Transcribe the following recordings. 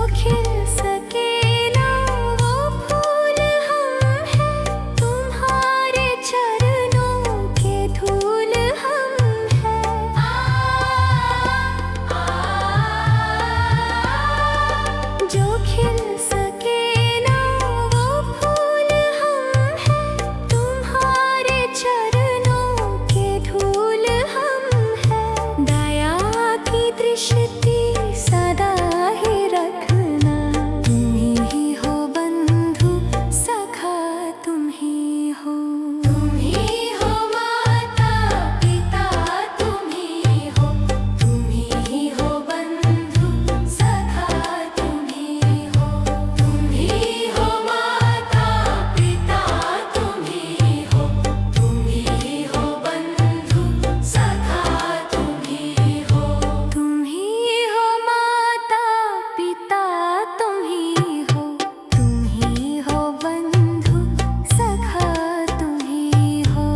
खिल सके ना वो फूल हम हैं, तुम्हारे चरणों के धूल हम हैं। जो खिल सके ना वो फूल हम हैं, तुम्हारे चरणों के धूल हम हैं। दया की दृष्टि सदा ही रखना, तुम ही हो बंधु सखा, तुम ही हो माता पिता, तुम ही हो बंधु सखा, तुम ही हो माता पिता, तुम ही हो बंधु सखा, तुम ही हो माता पिता, तुम ही हो बंधु सखा, तुम ही हो।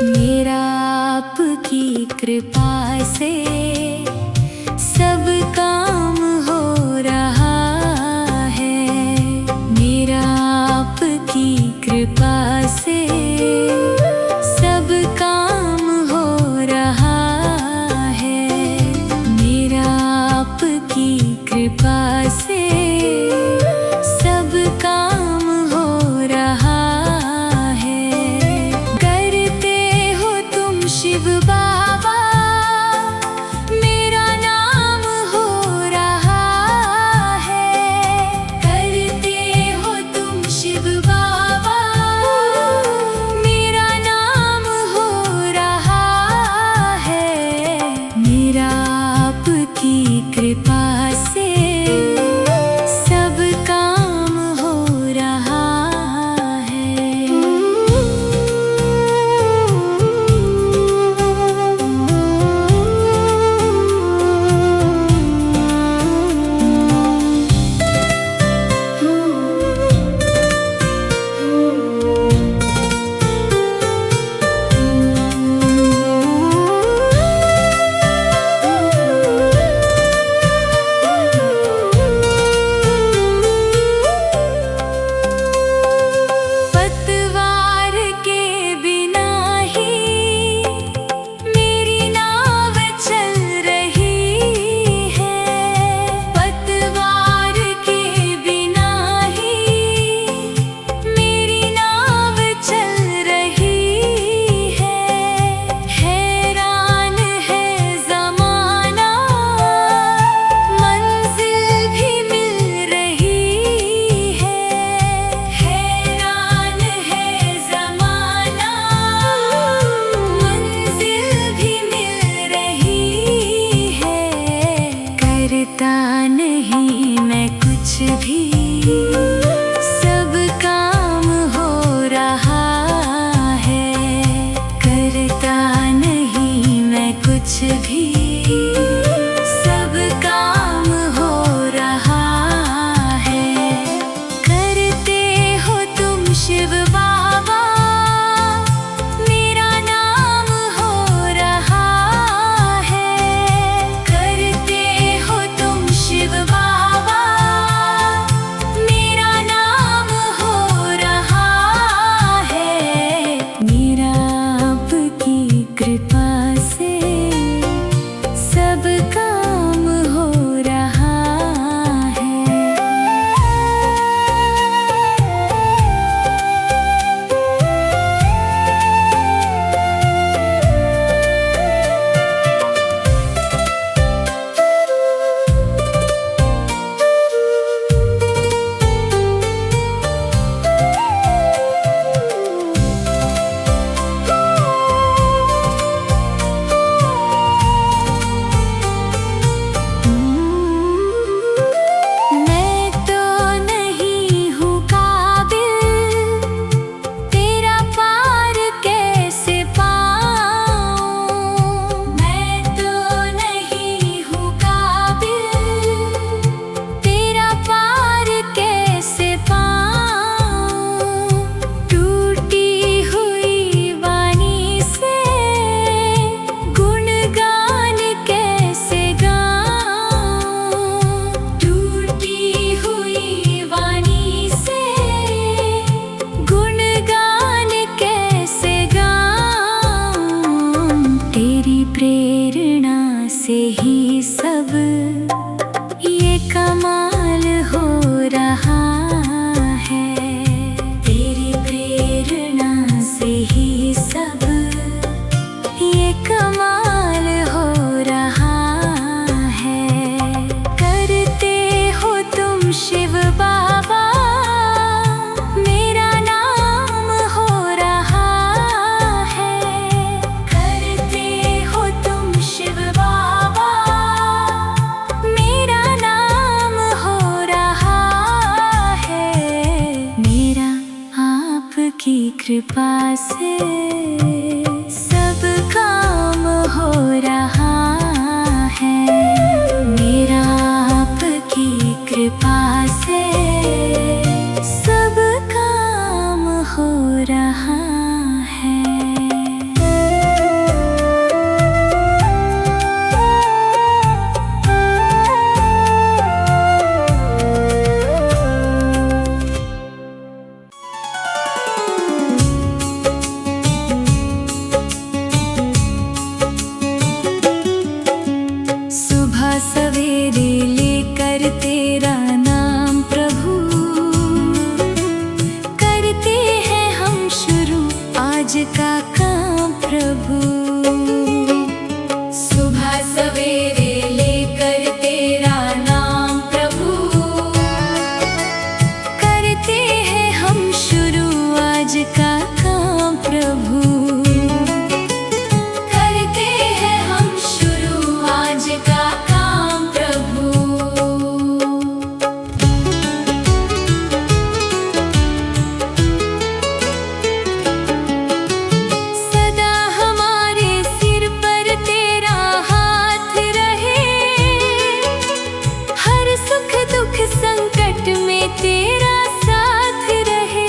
मेरा आपकी कृपा से सब काम हो रहा है, मेरा आपकी कृपा से सब काम हो रहा है, मेरा आपकी कृपा से सब काम हो रहा है। करते हो तुम शिव बाबा, मेरा नाम हो रहा है। करते हो तुम शिव बाबा, मेरा नाम हो रहा है। मेरा आपकी कृपा से सब काम हो रहा पतवार के बिना ही मेरी नाव चल रही है, पतवार के बिना ही मेरी नाव चल रही है। हैरान है ज़माना, मंजिल भी मिल रही है। हैरान है ज़माना, मंजिल भी मिल रही है। करता नहीं मैं कुछ भी, सब काम हो रहा है। करता नहीं मैं कुछ भी, सब काम हो रहा है। करते हो तुम शिव बाबा, मेरा नाम हो रहा है। करते हो तुम शिव बाबा, मेरा नाम हो रहा है। मेरा आपकी कृपा से प्रेरणा से ही सब ये कमाल हो रहा है। तेरी प्रेरणा से ही सब ये कमाल हो रहा है। करते हो तुम शिव बाबा, मेरा नाम हो रहा है। करते हो तुम शिव बाबा, मेरा नाम हो रहा है। मेरा आपकी कृपा से सब काम हो रहा है। मेरा आपकी कृपा से सब काम हो रहा है। सुबह सवेरे लेकर तेरा नाम प्रभु, करते हैं हम शुरू आज का काम प्रभु। सुबह सवेरे लेकर तेरा नाम प्रभु, करते हैं हम शुरू आज का काम प्रभु। करते हैं हम शुरू आज का काम प्रभु। सदा हमारे सिर पर तेरा हाथ रहे, हर सुख दुख संकट में तेरा साथ रहे।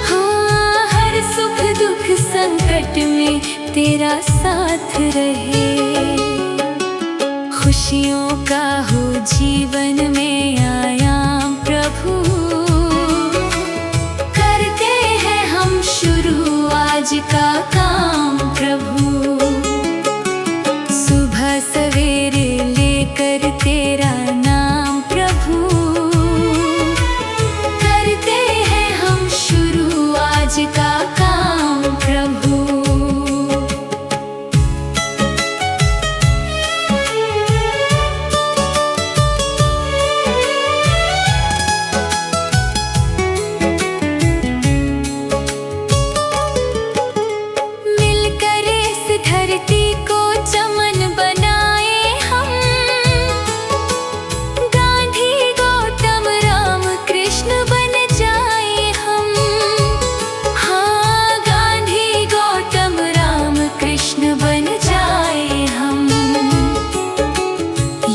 हाँ, हर सुख दुख संकट में तेरा साथ रहे। खुशियों का हो जीवन में आयाम प्रभु, करते हैं हम शुरू आज का काम प्रभु। सुबह सवेरे लेकर तेरा नाम प्रभु, करते हैं हम शुरू आज का काम प्रभु। मिलकर इस धरती को चमन बनाए हम, गांधी गौतम राम कृष्ण बन जाए हम। हाँ, गांधी गौतम राम कृष्ण बन जाए हम।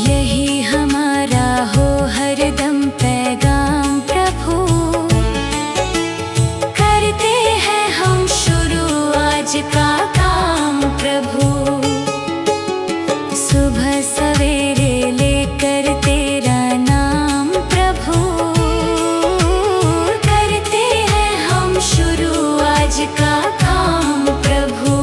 यही हमारा हो हरदम पैगाम प्रभु, करते हैं हम शुरू आज का काम प्रभु। सुबह सवेरे लेकर तेरा नाम प्रभु, करते हैं हम शुरू आज का काम प्रभु।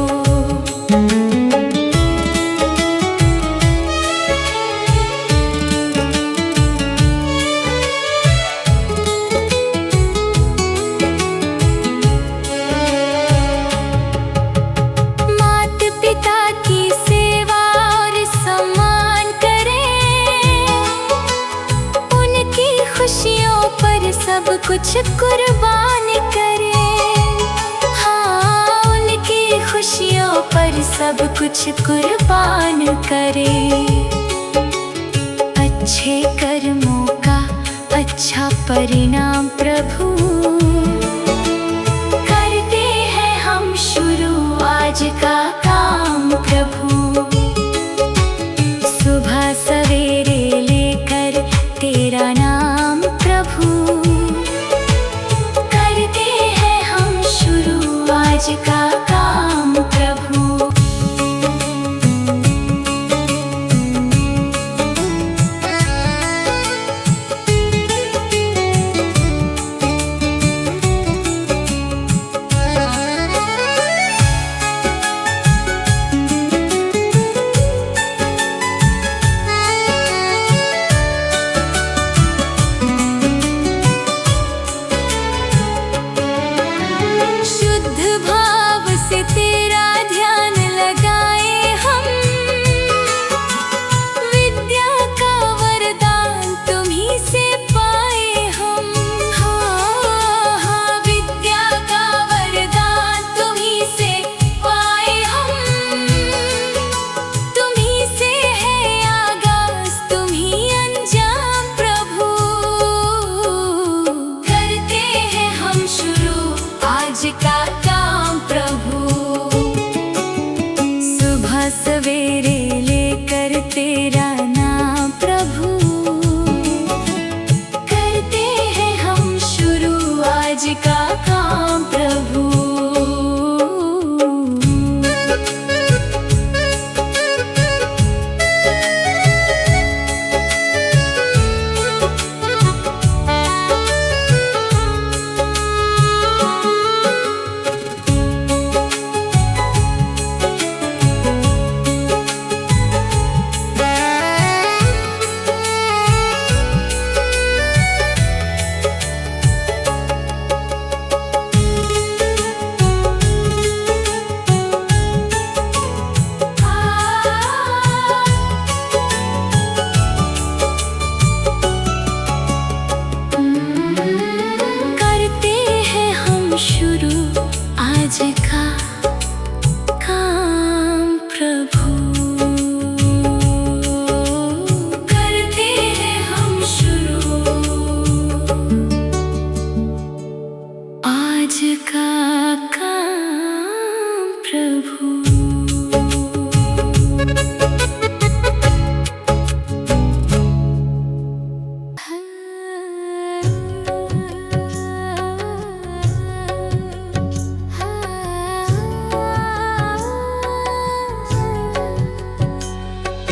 मात पिता की सेवा और सम्मान करें, उनकी खुशियों पर सब कुछ कुर्बान करें। हाँ, उनकी खुशियों पर सब कुछ कुर्बान करें। अच्छे कर्मों का अच्छा परिणाम प्रभु, करते हैं हम शुरू आज का काम प्रभु। सुबह सवेरे लेकर तेरा नाम प्रभु, करते हैं हम शुरू आज का काम प्रभु।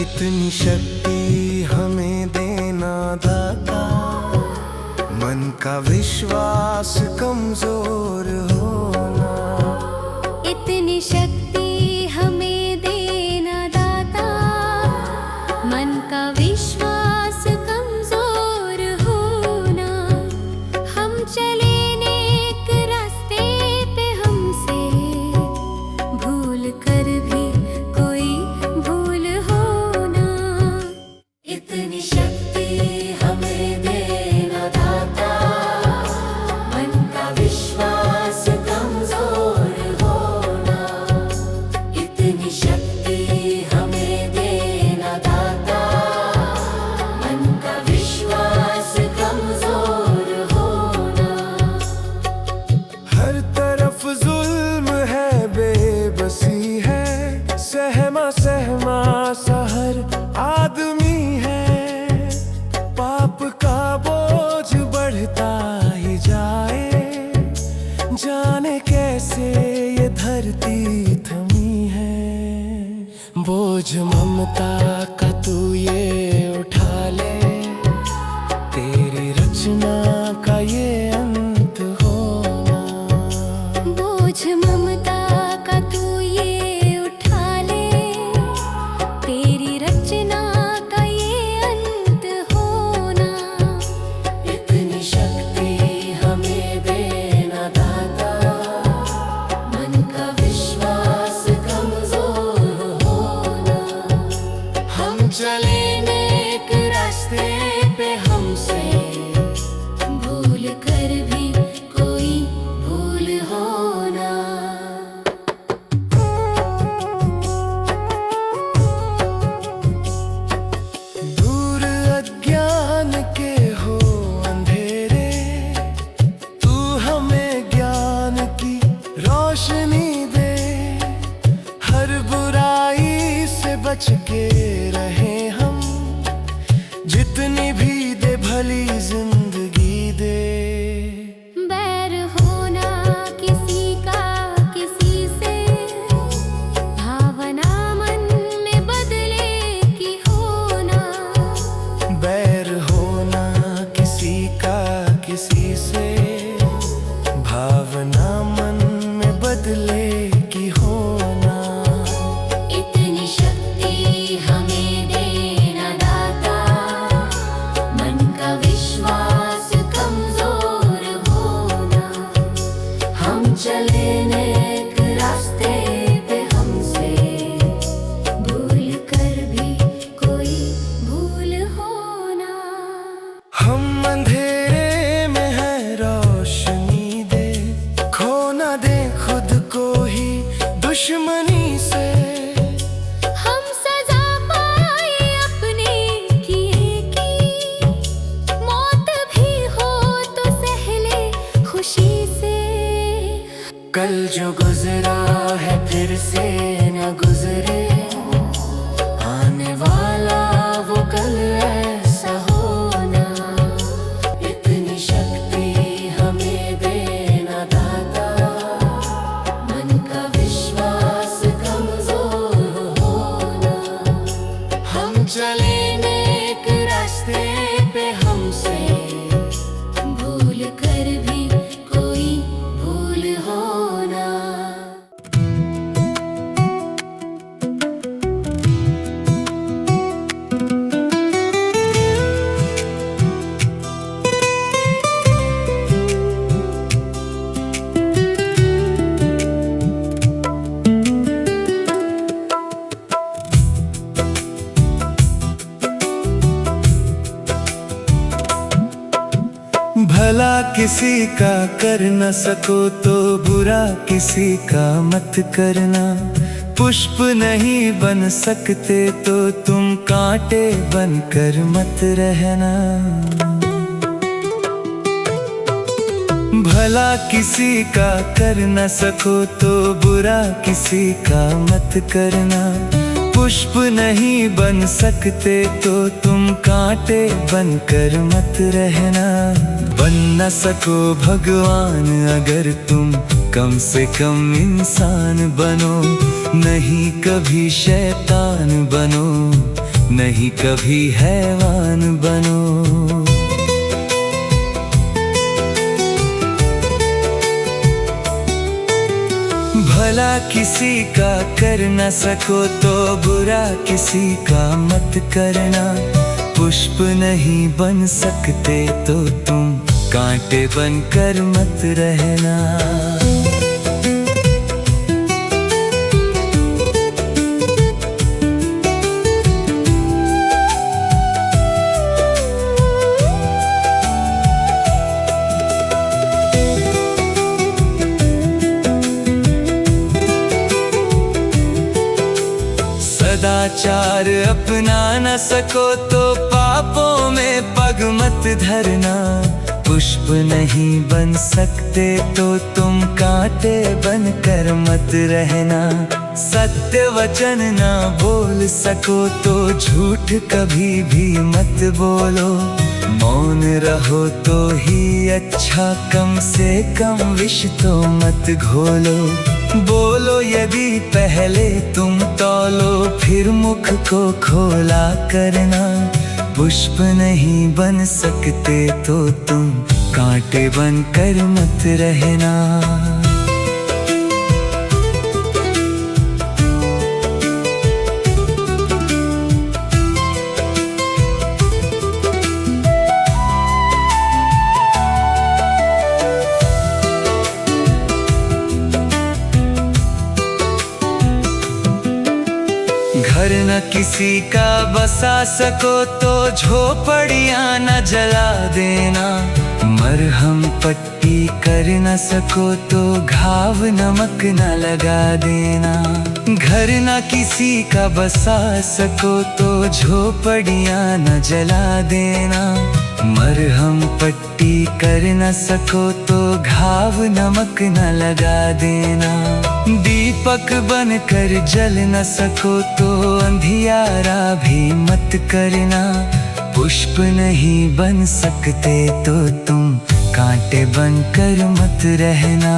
इतनी शक्ति हमें देना दाता, मन का विश्वास कमजोर होना। इतनी शक्ति हमें देना दाता, मन का विश्वास कमजोर होना। हम चले नेक रास्ते पे, हमसे भूल कर भी कोई भूल होना। इतनी शक्ति हमें देना दाता, मन का विश्वास कमजोर होना। इतनी शक्ति हमें देना दाता, मन का विश्वास कमजोर होना। हर तरफ जुल्म है, बेबसी है, सहमा सहमा सा हर आदमी है। पाप का बोझ बढ़ता ही जाए, जाने कैसे ये धरती थमी है। बोझ ममता का तू ये उठा ले, तेरी रचना का ये अंत होना। बोझ ममता का तू ये उठा ले, तेरी रचना का ये अंत होना। इतनी शक्ति हमें देना दाता, मन का विश्वास कमजोर होना। हम चले नेक रास्ते पे, हमसे भूल कर भी कोई भूल होना। दूर अज्ञान के हो अंधेरे, तू हमें ज्ञान की रोशनी दे। हर बुराई से बच के रहे हम, जितनी भी दे भली जिंदगी दे। बैर होना किसी का किसी से, भावना मन में बदले की होना। बैर होना किसी का किसी से, भावना मन में बदले की होना। इतनी शक्ति हमें देना दाता, मन का विश्वास कमजोर होना। हम चले नेक रास्ते पे, हमसे भूल कर भी कोई भूल होना। हम अंधेरे में है, रोशनी दे। खो ना दे खुद को ही दुश्मनी से। हम सजा पाए अपने किए की, मौत भी हो तो सहले खुशी से। कल जो गुजरा है फिर से न गुजरे, आने वाला वो कल ऐसा होना। इतनी शक्ति हमें देना दाता, मन का विश्वास कमजोर होना। हम चले नेक रास्ते पे, हमसे भूल कर भी कोई भूल होना। भला किसी का कर न सको तो बुरा किसी का मत करना। पुष्प नहीं बन सकते तो तुम कांटे बनकर मत रहना। भला किसी का कर न सको तो बुरा किसी का मत करना। पुष्प नहीं बन सकते तो तुम कांटे बनकर मत रहना। बन न सको भगवान अगर तुम कम से कम इंसान बनो, नहीं कभी शैतान बनो। नहीं कभी हैवान बनो। भला किसी का कर न सको तो बुरा किसी का मत करना। पुष्प नहीं बन सकते तो तुम कांटे बनकर मत रहना। सदाचार अपना न सको तो पापों में पग मत धरना। पुष्प नहीं बन सकते तो तुम कांटे बनकर मत रहना। सत्य वचन ना बोल सको तो झूठ कभी भी मत बोलो। मौन रहो तो ही अच्छा, कम से कम विष तो मत घोलो। बोलो यदि पहले तुम तौलो, फिर मुख को खोला करना। पुष्प नहीं बन सकते तो तुम कांटे बनकर मत रहना। घर न किसी का बसा सको तो झोपड़ियां न जला देना। मरहम पट्टी कर न सको तो घाव नमक न लगा देना। घर न किसी का बसा सको तो झोपड़ियां न जला देना। मरहम पट्टी कर न सको तो घाव नमक न लगा देना। दीपक बनकर जल न सको तो अंधियारा भी मत करना। पुष्प नहीं बन सकते तो तुम कांटे बनकर मत रहना।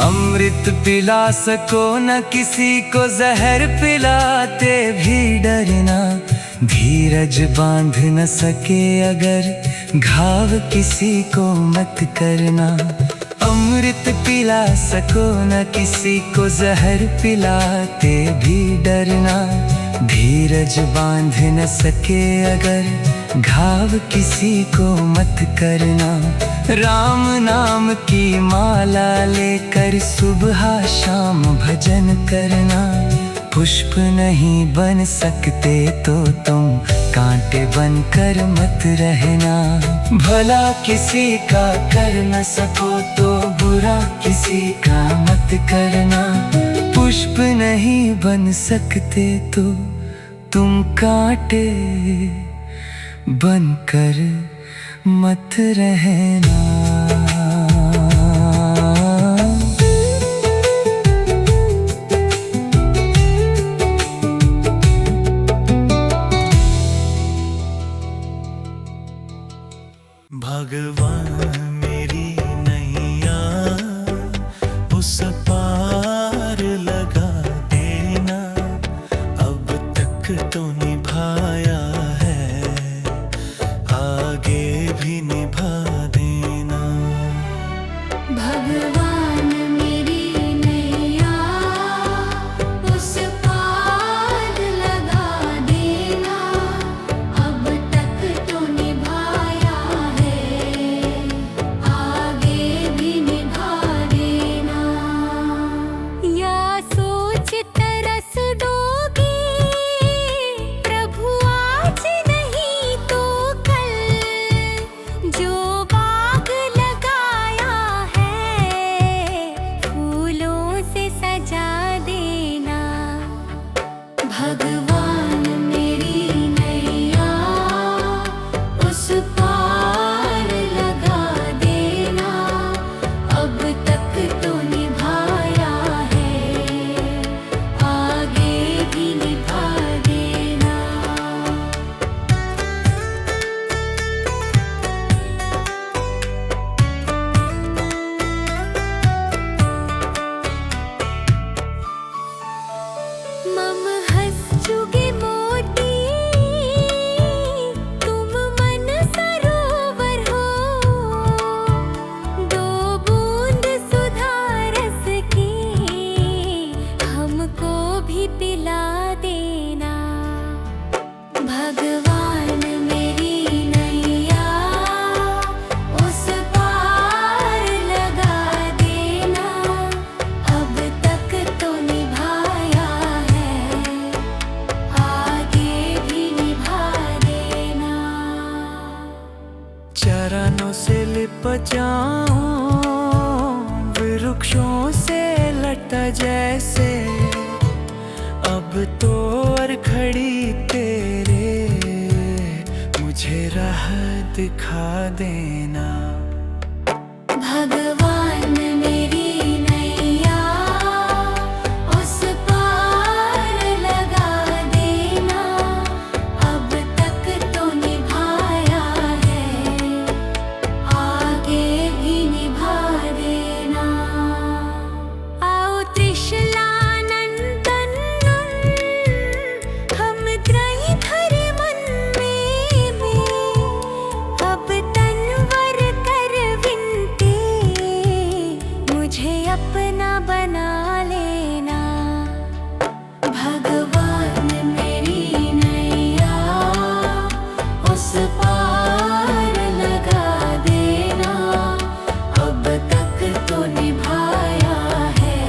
अमृत पिला सको न किसी को, जहर पिलाते भी डरना। धीरज बांध न सके अगर घाव किसी को मत करना। अमृत पिला सको न किसी को, जहर पिलाते भी डरना। धीरज बांध न सके अगर घाव किसी को मत करना। राम नाम की माला लेकर सुबह शाम भजन करना। पुष्प नहीं बन सकते तो तुम कांटे बनकर मत रहना। भला किसी का कर न सको तो बुरा किसी का मत करना। पुष्प नहीं बन सकते तो तुम कांटे बनकर मत रहना। भगवान मेरी नैया उस पार लगा देना। अब तक तो निभाया है, आगे भी निभा देना। भगवान मेरी नैया उस पार लगा देना। अब तक तो निभाया है, से लिपट जाऊं, वृक्षों से लटा जैसे। अब तो और खड़ी तेरे, मुझे राह दिखा देना। भगवान मेरी नैया उस पार लगा देना। अब तक तो निभाया है, आगे भी निभा देना। आओ त्रिशलानंदन, हम त्रयी धर्मन में अब तनवर कर विनते, मुझे अपना बना लेना। भगवान मेरी नैया उस पार लगा देना। अब तक तो निभाया है,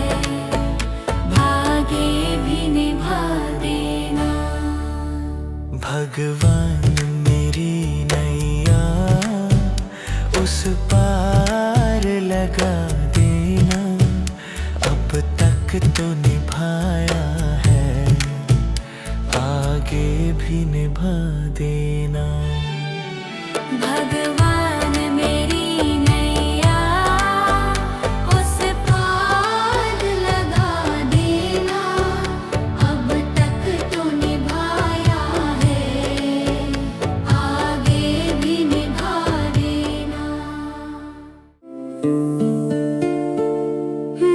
आगे भी निभा देना। भगवान मेरी नैया उस पार लगा देना। अब तक तो निभाया है, आगे भी निभा देना। भगवान मेरी नैया उस पार लगा देना। अब तक तो निभाया है, आगे भी निभा देना।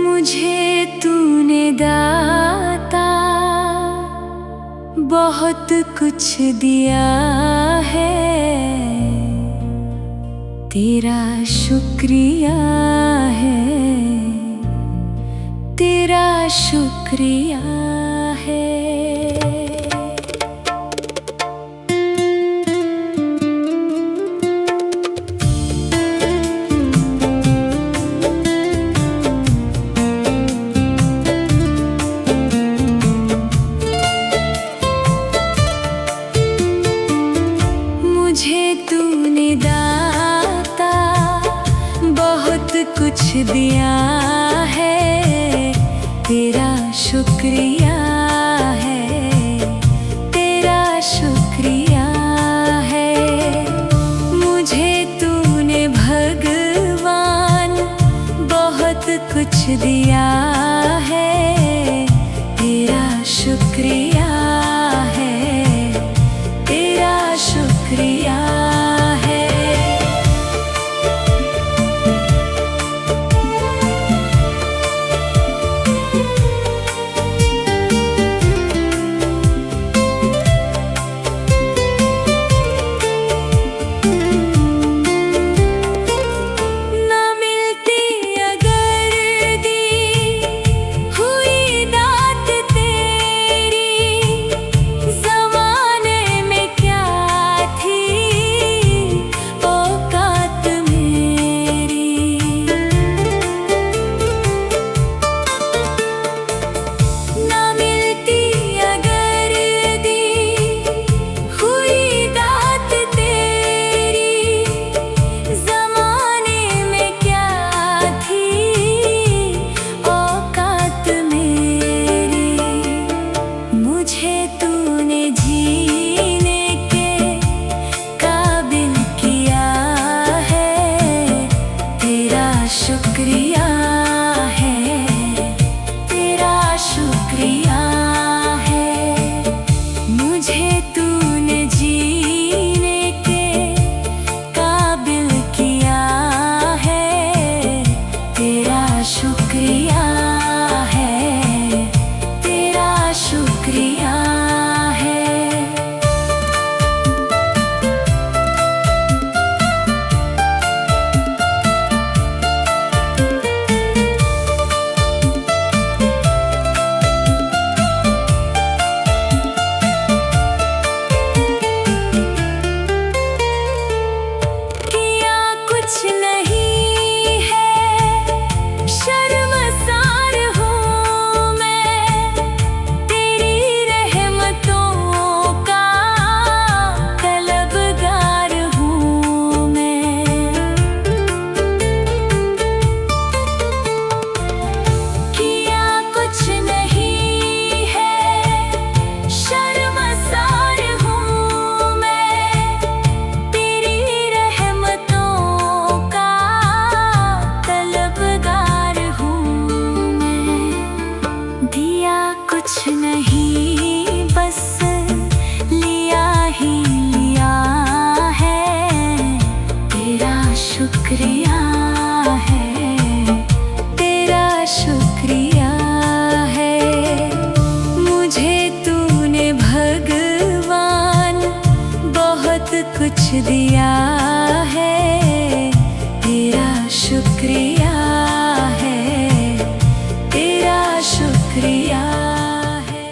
मुझे तूने दाता बहुत कुछ दिया है, तेरा शुक्रिया है, तेरा शुक्रिया है। मुझे तूने दाता बहुत कुछ दिया है, तेरा शुक्रिया है, तेरा शुक्रिया है। मुझे तूने भगवान बहुत कुछ दिया है, तेरा शुक्रिया है, तेरा शुक्रिया है। ना मिलती अगर दी कुछ दिया है, तेरा शुक्रिया है, तेरा शुक्रिया है।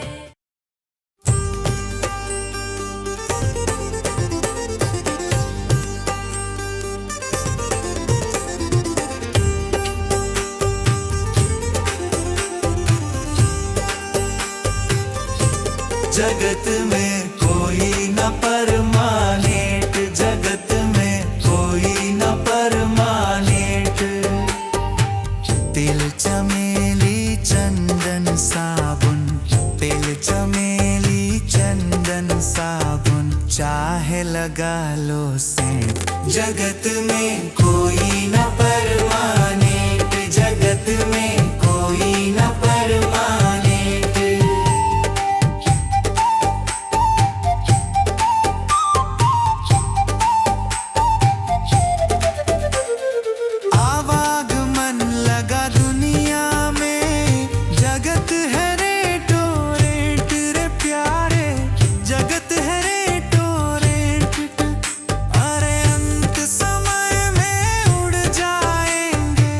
जगत में कोई न परमानेंट, जगत में कोई न परमानेंट। तिल चमेली चंदन साबुन, तिल चमेली चंदन साबुन, चाहे लगा लो सेंट। जगत में कोई न परमानेंट, जगत में कोई न परमानेंट। आवागमन लगा दुनिया में, जगत है रेटो रेट रे प्यारे, जगत है रेटो रेट। अरे अंत समय में उड़ जाएंगे,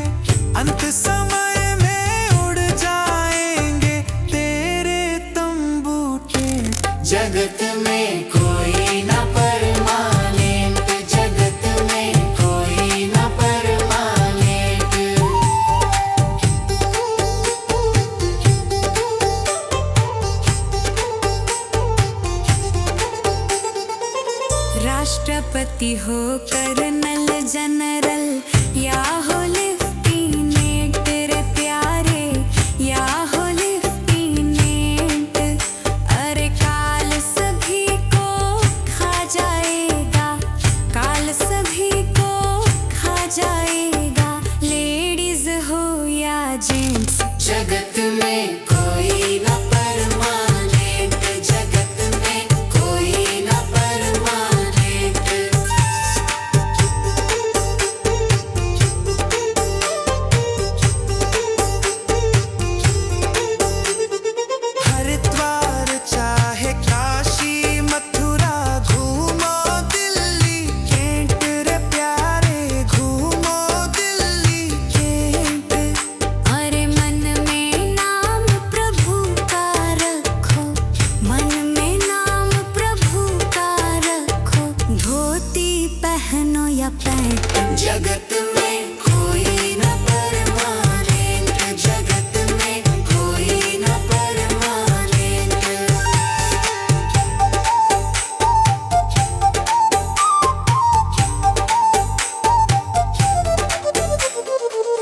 अंत समय में उड़ जाएंगे तेरे तंबू टेंट। जगत में कोई न परमानेंट, जगत में कोई न परमानेंट। राष्ट्रपति हो कर्नल जनरल या हो लेफ्टिनेंट रे प्यारे, या हो लेफ्टिनेंट। अरे काल सभी को खा जाएगा, काल सभी को खा जाएगा, लेडीज हो या जेंट्स। जगत में कोई न परमानेंट, जगत में कोई न परमानेंट। हरिद्वार चाहे काशी मथुरा, घूमो दिल्ली कैंट रे प्यारे, घूमो दिल्ली कैंट। अरे मन में नाम प्रभु का रखो, मन में नाम प्रभु का रखो, धोती पहनो या पैंट। जगत में कोई न परमानेंट, जगत में कोई न परमानेंट।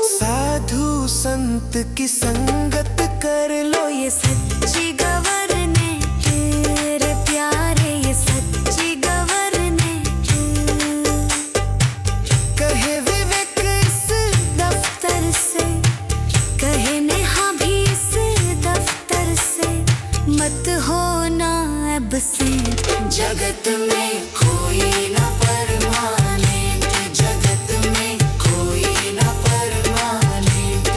साधु संत की संगत कर लो, ये सच्ची गवर्नेंट रे प्यारे, ये सच्ची गवर्नेंट। कहे विवेक इस दफ्तर से, कहे नेहा भी इस दफ्तर से, मत होना एब्सेंट। जगत में कोई न परमानेंट, जगत में कोई न परमानेंट।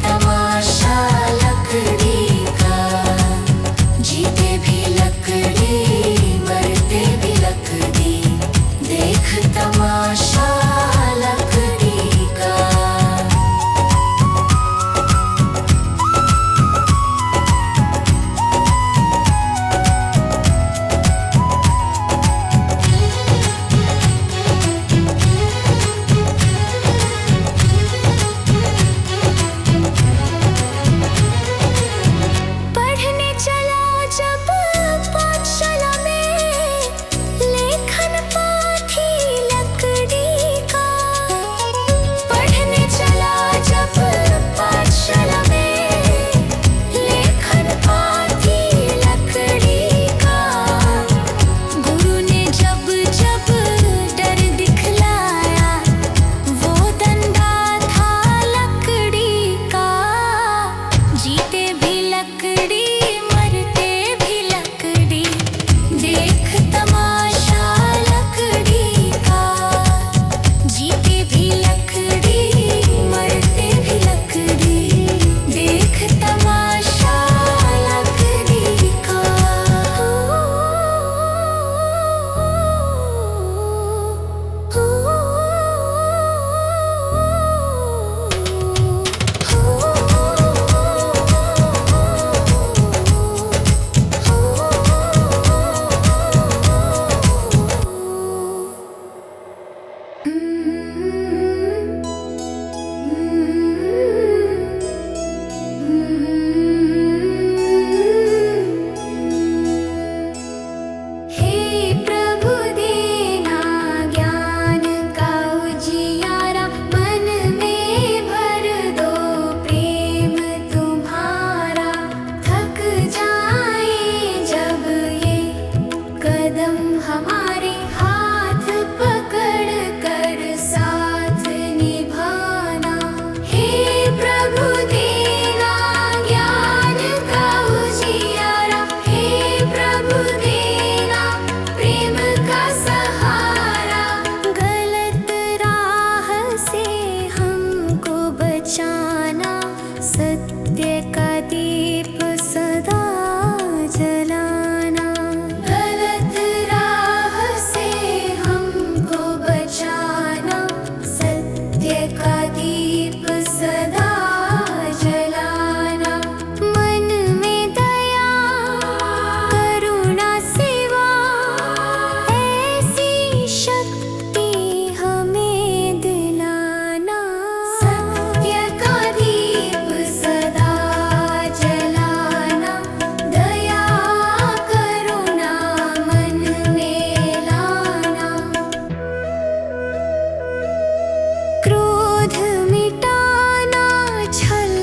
तमाशा लकड़ी का, जीते भी लकड़ी मरते भी लकड़ी, देख तमाशा लकड़ी का। पढ़ने चला जब पाठशाला में, लेखन पाथी लकड़ी का। पढ़ने चला जब पाठशाला में, लेखन पाथी लकड़ी का। गुरु ने जब जब डर दिखलाया, वो डंडा था लकड़ी का। जीते भी लकड़ी मरते भी लकड़ी, देख तमाशा लकड़ी का। जीते भी लकड़ी मरते भी लकड़ी, देख तमाशा लकड़ी का। हे प्रभु देना ज्ञान का उजियारा, मन में भर दो प्रेम तुम्हारा। थक जाए जब ये कदम हमारे, हाथ पकड़ कर साथ निभाना। हे प्रभु देना ज्ञान का उजियारा, हे प्रभु देना प्रेम का सहारा। गलत राह से हमको बचाना, सत्य का दीप सदा जलाना। गलत राह से हमको बचाना, सत्य का दीप सदा जलाना। मन में दया करुणा सेवा, ऐसी शक्ति हमें दिलाना। सत्य का दीप सदा जलाना, दया करुणा मन में लाना। क्रोध मिटाना, छल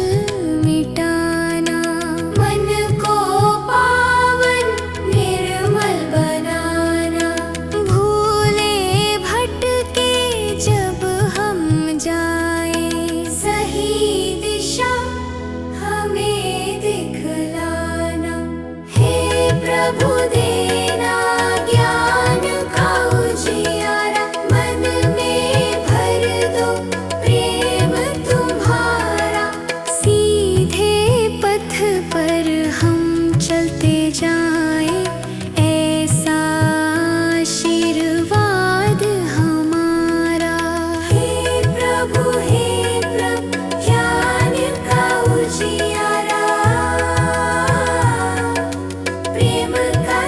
मिटाना, मन को पावन निर्मल बनाना। भूले भटके जब हम जाए, सही दिशा हमें दिखलाना। हे प्रभु देना ज्ञान का उजियारा, मन में भर दो प्रेम तुम्हारा। सीधे पथ पर हम चलते जाएं, ऐसा आशीर्वाद हमारा। हे प्रभु ज्ञान का उजियारा, प्रेम का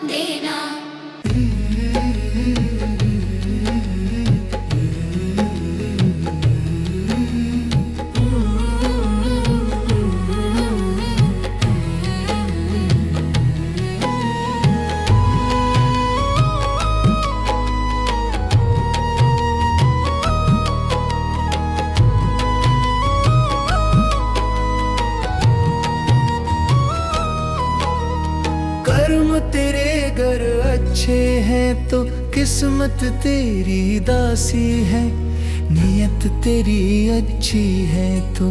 देना। कर्म तेरे घर अच्छे हैं तो किस्मत तेरी दासी है, नियत तेरी अच्छी है तो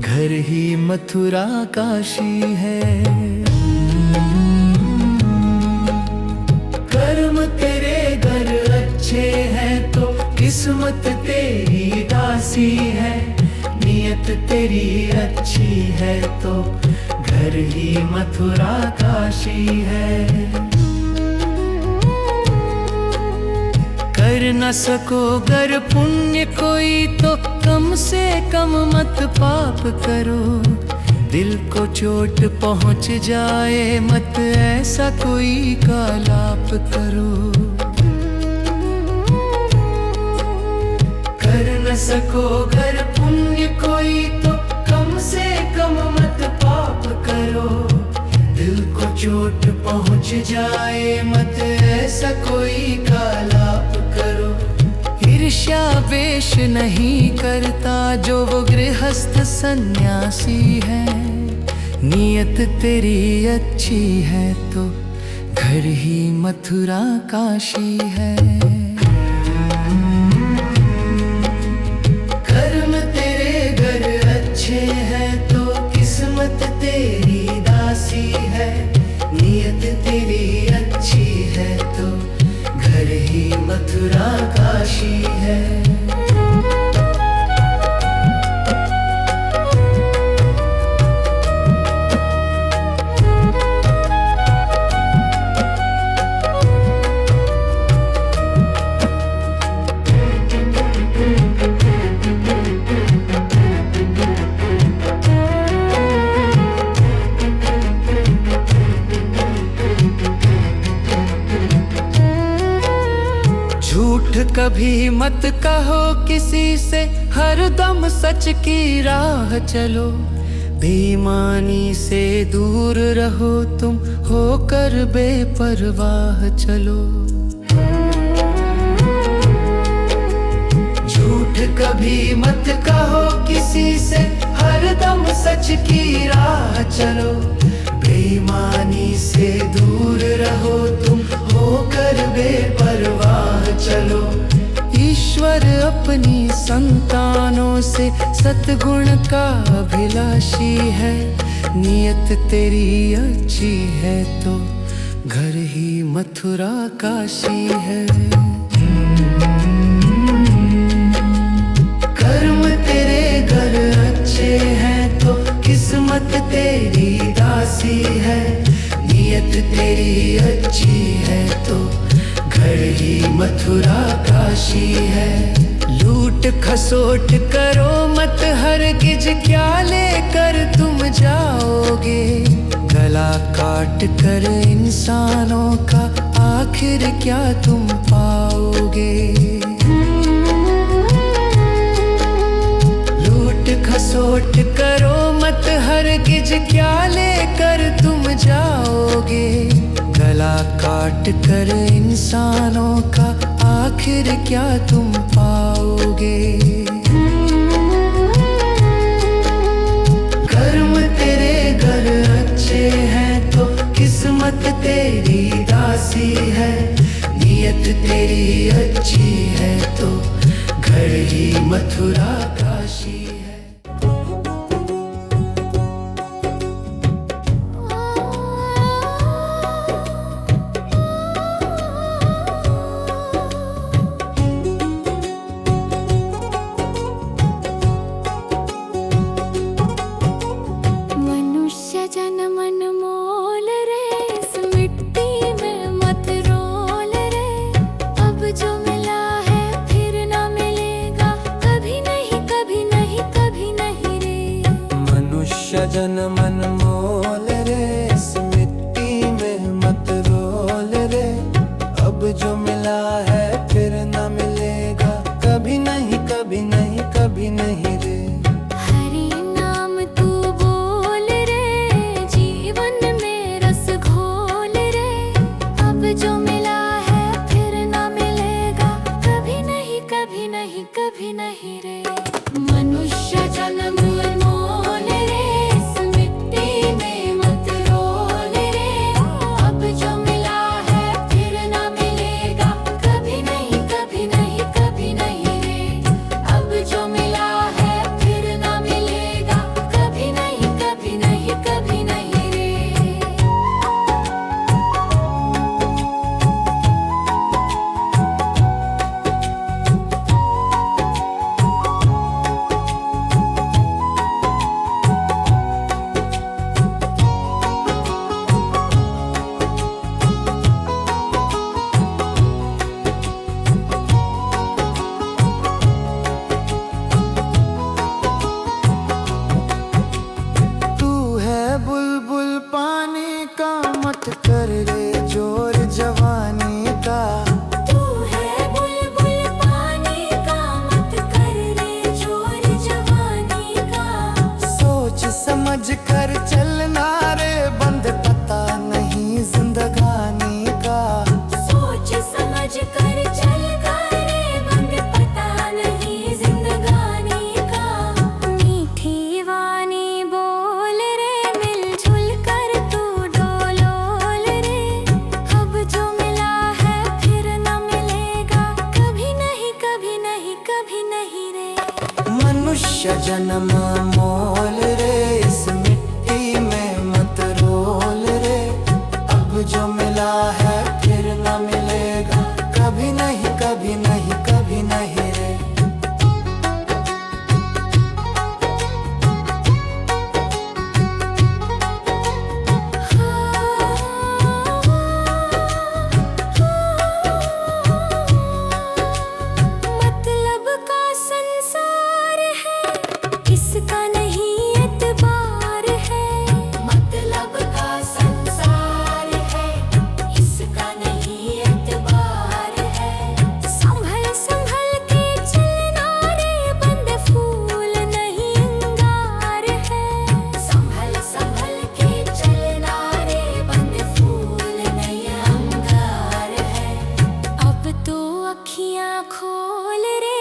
घर ही मथुरा काशी है। कर्म तेरे घर अच्छे हैं तो किस्मत तेरी दासी है, नियत तेरी अच्छी है तो घर ही मथुरा काशी है। कर न सको गर पुण्य कोई तो कम से कम मत पाप करो, दिल को चोट पहुंच जाए मत ऐसा कोई कालाप करो। कर न सको गर पुण्य कोई तो कम से कम मत पाप करो, दिल को चोट पहुंच जाए मत ऐसा कोई कालाप करो। ईर्ष्या वेश नहीं करता जो वो गृहस्थ सन्यासी है, नियत तेरी अच्छी है तो घर ही मथुरा काशी है। कर्म तेरे घर अच्छे हैं तो किस्मत तेरी दासी है, नियत तेरी अच्छी है तो घर ही मथुरा काशी है। झूठ कभी मत कहो किसी से, हरदम सच की राह चलो। बेईमानी से दूर रहो तुम, होकर बेपरवाह चलो। झूठ कभी मत कहो किसी से, हरदम सच की राह चलो। बेईमानी से दूर रहो तुम, होकर बेपरवाह चलो। ईश्वर अपनी संतानों से सतगुण का अभिलाषी है, नियत तेरी अच्छी है तो घर ही मथुरा काशी है। कर्म तेरे घर अच्छे हैं तो किस्मत तेरी दासी है, नियत तेरी अच्छी है तो घर ही मथुरा काशी है। लूट खसोट करो मत हरगिज, क्या लेकर तुम जाओगे। गला काट कर इंसानों का आखिर क्या तुम पाओगे। लूट खसोट करो मत हरगिज, क्या लेकर तुम जाओगे। गला काट कर इंसानों का आखिर क्या तुम पाओगे। कर्म तेरे घर अच्छे हैं तो किस्मत तेरी दासी है, नियत तेरी अच्छी है तो घर ही मथुरा काशी है। जन मन मोल रे, इस मिट्टी में मत रोल जो मिला है फिर ना मिलेगा, कभी नहीं कभी नहीं कभी नहीं रे। मनुष्य जन्म अनमोल रे, इस मिट्टी में मत रोल रे। अब जो मिला है फिर ना मिलेगा, कभी नहीं कभी नहीं कभी नहीं रे। अब जो मिला है फिर ना मिलेगा, कभी नहीं कभी नहीं कभी नहीं रे। तू है बुलबुल पानी का, मत कर रे जोर जवानी का। तू है बुलबुल पानी का, मत कर रे जोर जवानी का। सोच समझ कर चलना रे, बंद पता नहीं जिंदगानी का। सोच समझ कर चल रे, बंद पता नहीं जिंदगानी का। मीठी वाणी बोल रे, मिलजुल कर तू डोलोल रे। अब जो मिला है फिर ना मिलेगा, कभी नहीं कभी नहीं कभी नहीं रे। मनुष्य जन्म मोल रे, इस मिट्टी में मत रोल रे। अब जो मिला है फिर न मिलेगा, कभी नहीं कभी नहीं कभी नहीं रे। मतलब का संसार है, इसका नहीं एतबार है। मतलब का संसार है, इसका नहीं एतबार है। संभल संभल के चलना रे, बंद फूल नहीं अंगार है। संभल संभल के चलना रे, बंद फूल नहीं अंगार है। अब तो अखियां खोल रे,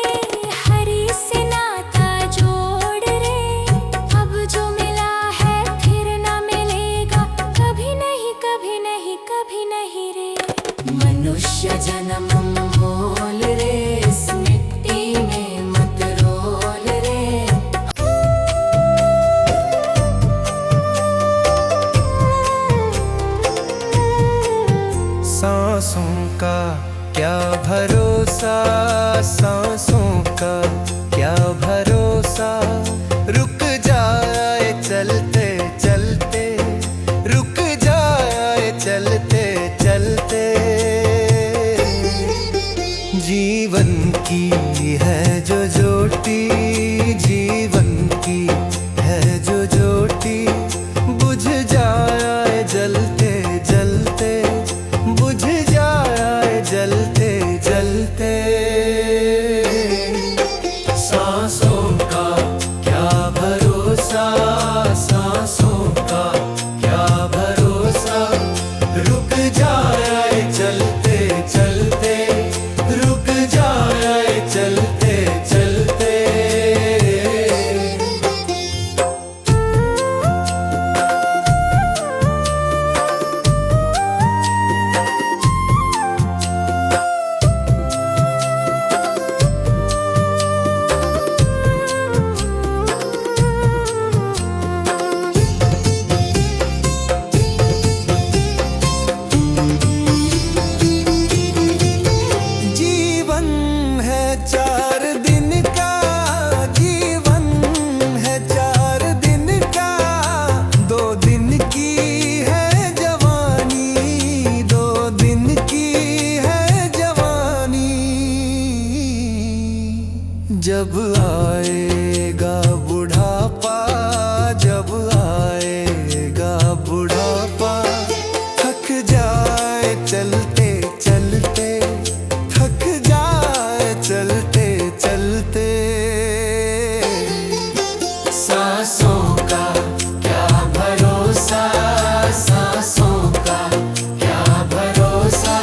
हरी से नाता जोड़ रे। अब जो मिला है फिर ना मिलेगा, कभी नहीं कभी नहीं कभी नहीं रे। मनुष्य जन्म मोल रे, इस मिट्टी में मत रोल रे। सांसों का क्या भरोसा, सांसों का क्या भरोसा। रुक जाए चलते चलते, रुक जाए चलते चलते। जीवन की है जो ज्योति, जीवन की है जो ज्योति। बुझ जाए जलते जलते, बुझ जाए जलते जलते। सांसों का क्या भरोसा, सांसों का क्या भरोसा। रुक जाए चलते चलते, रुक जाए चलते चलते। जीवन है 4 दिन का, जीवन है 4 दिन का। 2 दिन की है जवानी, 2 दिन की है जवानी। जब आएगा बुढ़ापा, जब आएगा बुढ़ापा। थक जाए चलते चलते, थक जाए चलते चलते। सांसों का क्या भरोसा, सांसों का क्या भरोसा।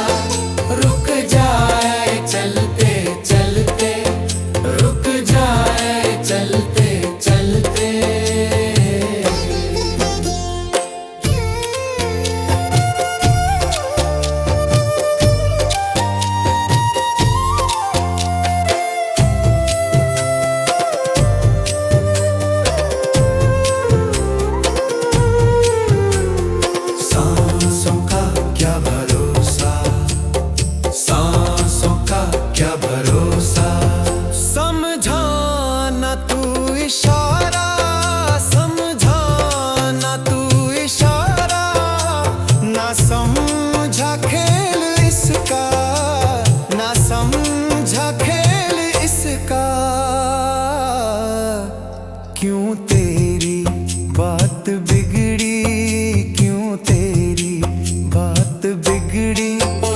कीड़ी